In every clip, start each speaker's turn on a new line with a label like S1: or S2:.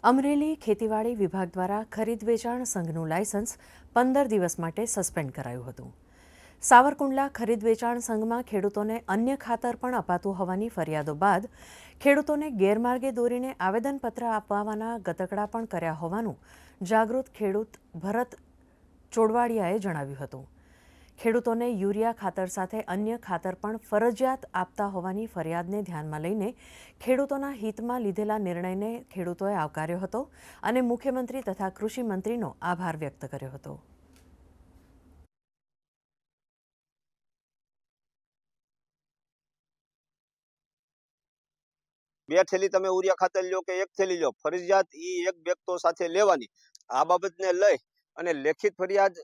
S1: અમરેલી ખેતીવાડી વિભાગ દ્વારા ખરીદ વેચાણ સંઘનું લાયસન્સ 15 દિવસ માટે સસ્પેન્ડ કરાયું હતું। સાવરકુંડલા ખરીદ વેચાણ સંઘમાં ખેડૂતોને અન્ય ખાતર પણ અપાતું હોવાની ફરિયાદો બાદ ખેડૂતોને ગેરમાર્ગે દોરીને આવેદનપત્ર આપવાના ગતકડા પણ કર્યા હોવાનું જાગૃત ખેડૂત ભરત ચોડવાડિયાએ જણાવ્યું હતું। ખેડૂતોને યુરિયા ખાતર સાથે અન્ય ખાતર પણ ફરજિયાત આપતા હોવાની ફરિયાદને ધ્યાનમાં લઈને ખેડૂતોના હિતમાં લીધેલા નિર્ણયને ખેડૂતોએ આવકાર્યો હતો અને મુખ્યમંત્રી તથા કૃષિ મંત્રીનો આભાર વ્યક્ત કર્યો હતો।
S2: બે થેલી તમે યુરિયા ખાતર લ્યો કે એક થેલી લ્યો, ફરજિયાત એક બેગ તો સાથે લેવાની। આ બાબતને લઈ અને લેખિત ફરિયાદ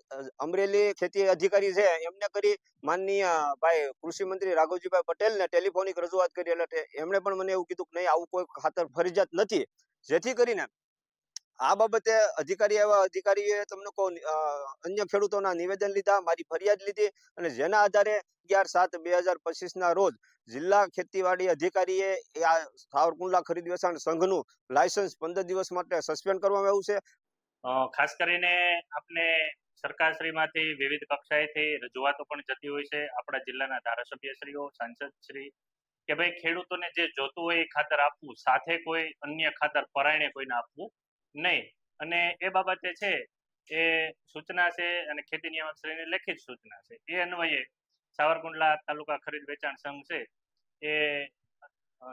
S2: અમરેલી ખેતી અધિકારી છે એમને કરી માનનીય ભાઈ કૃષિ મંત્રી રાઘવજીભાઈ પટેલને ટેલિફોનિક રજૂઆત કરી, એટલે એમણે પણ મને એવું કીધું કે નહીં, આવું કોઈ ખાતર ફરજિયાત નથી। જેથી કરીને આ બાબતે અધિકારીએ તમને કહું અન્ય ખેડૂતોના નિવેદન લીધા, મારી ફરિયાદ લીધી અને જેના આધારે 11/7/2025 રોજ જિલ્લા ખેતીવાડી અધિકારીએ આ સાવરકુંડલા ખરીદ વેચાણ સંઘનું લાયસન્સ 15 દિવસ માટે સસ્પેન્ડ કરવામાં આવ્યું છે।
S3: ખાસ કરીને આપણે સરકારશ્રીમાંથી વિવિધ કક્ષાએથી રજૂઆતો પણ જતી હોય છે, આપણા જિલ્લાના ધારાસભ્યશ્રીઓ, સાંસદશ્રી, કે ભાઈ ખેડૂતોને જે જોતું હોય એ ખાતર આપવું, સાથે કોઈ અન્ય ખાતર પરાયણે કોઈને આપવું નહીં। અને એ બાબતે છે એ સૂચના છે અને ખેતી નિયામક શ્રીની લેખિત સૂચના છે, એ અન્વયે સાવરકુંડલા તાલુકા ખરીદ વેચાણ સંઘ છે એ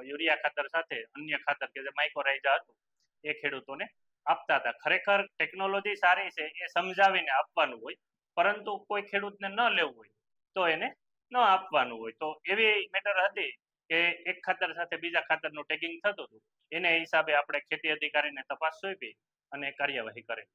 S3: યુરિયા ખાતર સાથે અન્ય ખાતર કે જે માઇક્રોરાઇઝા હતું એ ખેડૂતોને આપતા હતા। ખરેખર ટેકનોલોજી સારી છે એ સમજાવીને આપવાનું હોય, પરંતુ કોઈ ખેડૂતને ન લેવું હોય તો એને ન આપવાનું હોય। તો એવી મેટર હતી કે એક ખાતર સાથે બીજા ખાતરનું ટેગિંગ થતું હતું, એને હિસાબે આપણે ખેતી અધિકારીને તપાસ સોંપી અને કાર્યવાહી કરી।